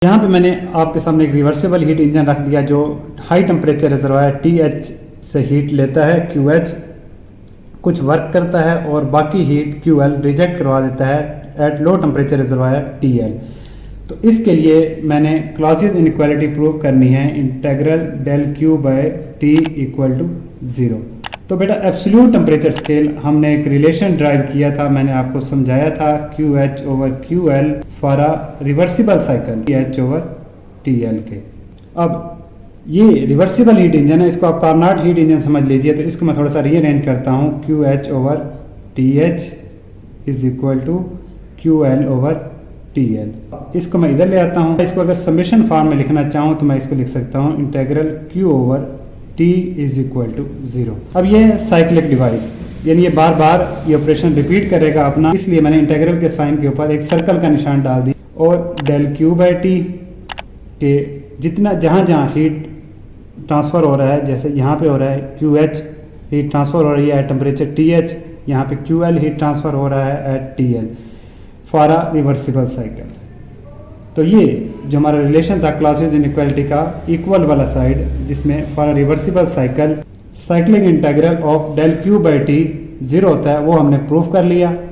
यहाँ पे मैंने आपके सामने एक रिवर्सिबल हीट इंजन रख दिया जो हाई टेम्परेचर रिजर्वायर TH से हीट लेता है, QH कुछ वर्क करता है और बाकी हीट QL रिजेक्ट करवा देता है at low temperature reservoir TL। तो इसके लिए मैंने क्लॉजियस इनइक्वालिटी प्रूव करनी है, integral del Q by T equal to 0। तो बेटा एब्सोल्यूट टेम्परेचर स्केल हमने एक रिलेशन ड्राइव किया था, मैंने आपको समझाया था QH over QL for a reversible cycle TH over TL के। अब ये रिवर्सिबल हीट इंजन है, इसको आप कार्नोट हीट इंजन समझ लीजिए। तो इसको मैं थोड़ा सा रीअरेंज करता हूँ, QH over TH is equal to QL over TL। इसको मैं इधर ले आता हूँ। इसको अगर समेशन फॉर्म में लिखना चाहूँ तो मैं इसको लिख सकता हूँ integral Q over T is equal to 0। अब ये साइक्लिक डिवाइस यानी ये बार बार ये ऑपरेशन रिपीट करेगा अपना, इसलिए मैंने इंटेग्रल के साइन के ऊपर एक सर्कल का निशान डाल दिया और डेल Q बाई टी के जितना जहाँ जहाँ हीट ट्रांसफ़र हो रहा है, जैसे यहाँ पे हो रहा है QH हीट ट्रांसफ़र हो रही है एट टेम्परेचर TH, यहाँ पे QL हीट ट्रांसफ़र हो रहा है at TL for a reversible cycle. तो ये जो हमारा रिलेशन था क्लॉजियस इनइक्वालिटी का इक्वल वाला साइड, जिसमें for a reversible cycle cyclic integral of del Q by T 0 होता है, वो हमने प्रूफ कर लिया।